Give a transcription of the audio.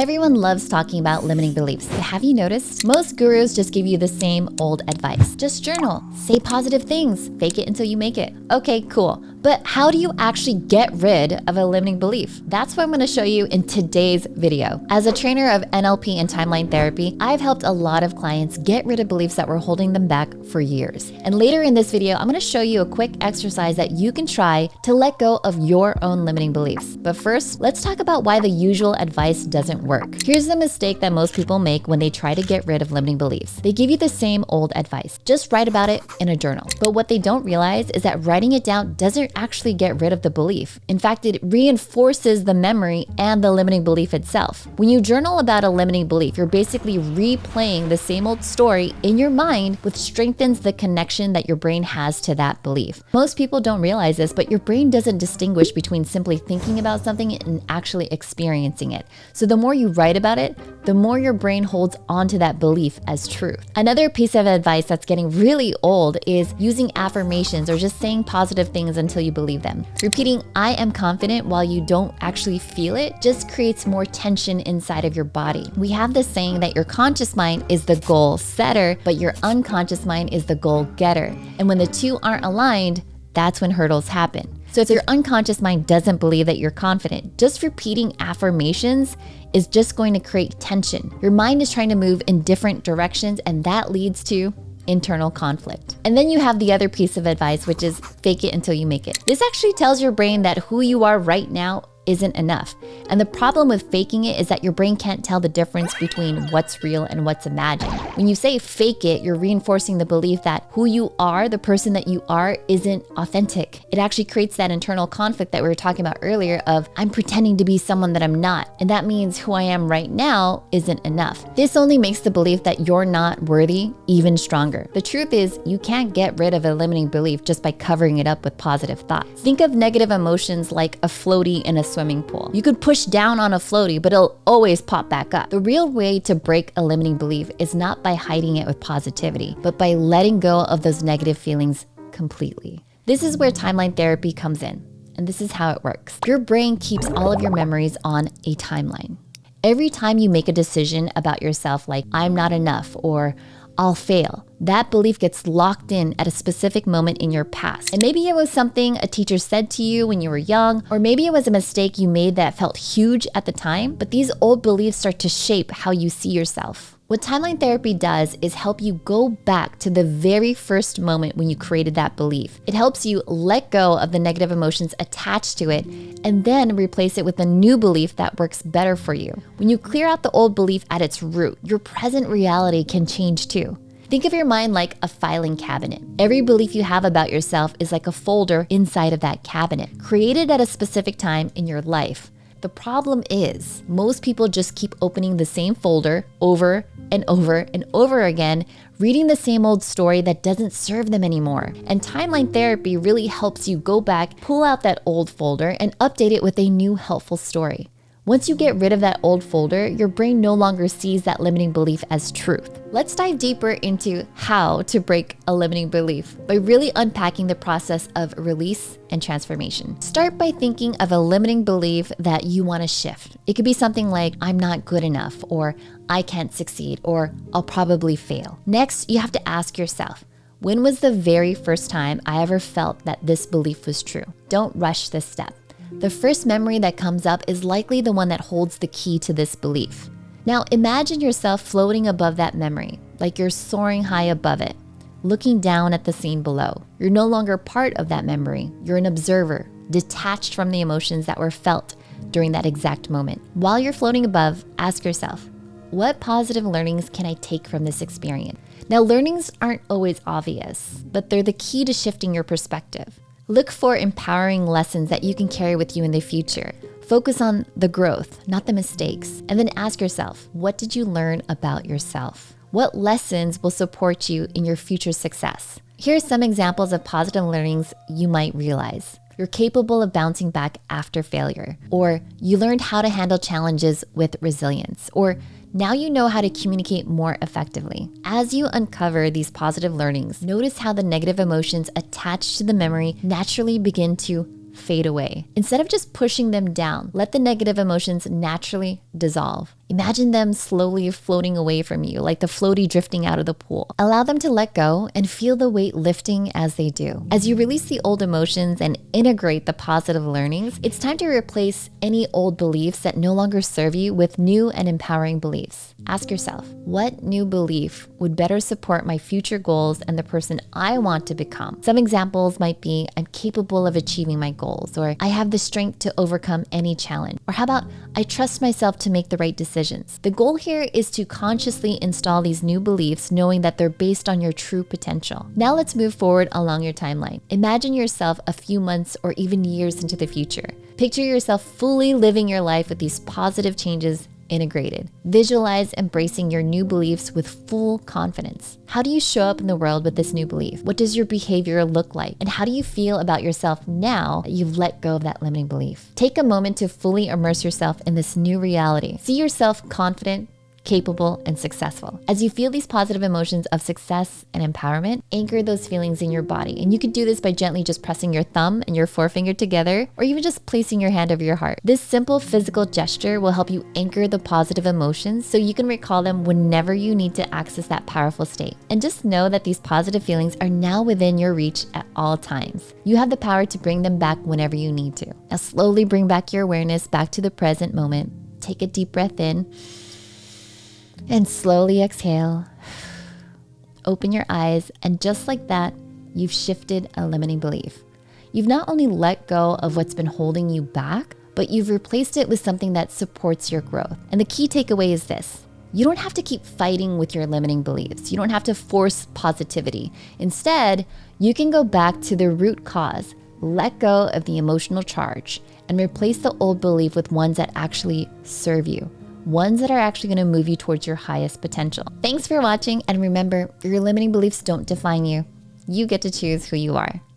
Everyone loves talking about limiting beliefs, but have you noticed? Most gurus just give you the same old advice. Just journal, say positive things, fake it until you make it. Okay, cool. But how do you actually get rid of a limiting belief? That's what I'm gonna show you in today's video. As a trainer of NLP and timeline therapy, I've helped a lot of clients get rid of beliefs that were holding them back for years. And later in this video, I'm gonna show you a quick exercise that you can try to let go of your own limiting beliefs. But first, let's talk about why the usual advice doesn't work. Here's the mistake that most people make when they try to get rid of limiting beliefs. They give you the same old advice. Just write about it in a journal. But what they don't realize is that writing it down doesn't actually get rid of the belief. In fact, it reinforces the memory and the limiting belief itself. When you journal about a limiting belief, you're basically replaying the same old story in your mind, which strengthens the connection that your brain has to that belief. Most people don't realize this, but your brain doesn't distinguish between simply thinking about something and actually experiencing it. So the more you write about it, the more your brain holds onto that belief as truth. Another piece of advice that's getting really old is using affirmations or just saying positive things until you believe them. Repeating "I am confident" while you don't actually feel it just creates more tension inside of your body. We have this saying that your conscious mind is the goal setter, but your unconscious mind is the goal getter. And when the two aren't aligned, that's when hurdles happen. So if your unconscious mind doesn't believe that you're confident, just repeating affirmations is just going to create tension. Your mind is trying to move in different directions, and that leads to internal conflict. And then you have the other piece of advice, which is fake it until you make it. This actually tells your brain that who you are right now isn't enough. And the problem with faking it is that your brain can't tell the difference between what's real and what's imagined. When you say fake it, you're reinforcing the belief that who you are, the person that you are, isn't authentic. It actually creates that internal conflict that we were talking about earlier of I'm pretending to be someone that I'm not. And that means who I am right now isn't enough. This only makes the belief that you're not worthy even stronger. The truth is you can't get rid of a limiting belief just by covering it up with positive thoughts. Think of negative emotions like a floaty in a swimming pool. You could push down on a floaty, but it'll always pop back up. The real way to break a limiting belief is not by hiding it with positivity, but by letting go of those negative feelings completely. This is where timeline therapy comes in, and this is how it works. Your brain keeps all of your memories on a timeline. Every time you make a decision about yourself, like I'm not enough or I'll fail, that belief gets locked in at a specific moment in your past. And maybe it was something a teacher said to you when you were young, or maybe it was a mistake you made that felt huge at the time, but these old beliefs start to shape how you see yourself. What timeline therapy does is help you go back to the very first moment when you created that belief. It helps you let go of the negative emotions attached to it and then replace it with a new belief that works better for you. When you clear out the old belief at its root, your present reality can change too. Think of your mind like a filing cabinet. Every belief you have about yourself is like a folder inside of that cabinet, created at a specific time in your life. The problem is, most people just keep opening the same folder over and over and over again, reading the same old story that doesn't serve them anymore. And timeline therapy really helps you go back, pull out that old folder, and update it with a new helpful story. Once you get rid of that old folder, your brain no longer sees that limiting belief as truth. Let's dive deeper into how to break a limiting belief by really unpacking the process of release and transformation. Start by thinking of a limiting belief that you want to shift. It could be something like, I'm not good enough, or I can't succeed, or I'll probably fail. Next, you have to ask yourself, when was the very first time I ever felt that this belief was true? Don't rush this step. The first memory that comes up is likely the one that holds the key to this belief. Now imagine yourself floating above that memory, like you're soaring high above it, looking down at the scene below. You're no longer part of that memory. You're an observer, detached from the emotions that were felt during that exact moment. While you're floating above, ask yourself, what positive learnings can I take from this experience? Now, learnings aren't always obvious, but they're the key to shifting your perspective. Look for empowering lessons that you can carry with you in the future. Focus on the growth, not the mistakes. And then ask yourself, what did you learn about yourself? What lessons will support you in your future success? Here are some examples of positive learnings you might realize. You're capable of bouncing back after failure, or you learned how to handle challenges with resilience, or now you know how to communicate more effectively. As you uncover these positive learnings, notice how the negative emotions attached to the memory naturally begin to fade away. Instead of just pushing them down, let the negative emotions naturally dissolve. Imagine them slowly floating away from you, like the floaty drifting out of the pool. Allow them to let go and feel the weight lifting as they do. As you release the old emotions and integrate the positive learnings, it's time to replace any old beliefs that no longer serve you with new and empowering beliefs. Ask yourself, what new belief would better support my future goals and the person I want to become? Some examples might be, I'm capable of achieving my goals, or I have the strength to overcome any challenge. Or how about, I trust myself to make the right decisions. The goal here is to consciously install these new beliefs, knowing that they're based on your true potential. Now let's move forward along your timeline. Imagine yourself a few months or even years into the future. Picture yourself fully living your life with these positive changes integrated. Visualize embracing your new beliefs with full confidence. How do you show up in the world with this new belief? What does your behavior look like? And how do you feel about yourself now that you've let go of that limiting belief? Take a moment to fully immerse yourself in this new reality. See yourself confident, capable, and successful. As you feel these positive emotions of success and empowerment, anchor those feelings in your body. And you can do this by gently just pressing your thumb and your forefinger together, or even just placing your hand over your heart. This simple physical gesture will help you anchor the positive emotions so you can recall them whenever you need to access that powerful state. And just know that these positive feelings are now within your reach at all times. You have the power to bring them back whenever you need to. Now slowly bring back your awareness back to the present moment. Take a deep breath in and slowly exhale. Open your eyes, and just like that, you've shifted a limiting belief. You've not only let go of what's been holding you back, but you've replaced it with something that supports your growth. And the key takeaway is this: you don't have to keep fighting with your limiting beliefs. You don't have to force positivity. Instead, you can go back to the root cause, let go of the emotional charge, and replace the old belief with ones that actually serve you. Ones that are actually going to move you towards your highest potential. Thanks for watching, and remember, your limiting beliefs don't define you. You get to choose who you are.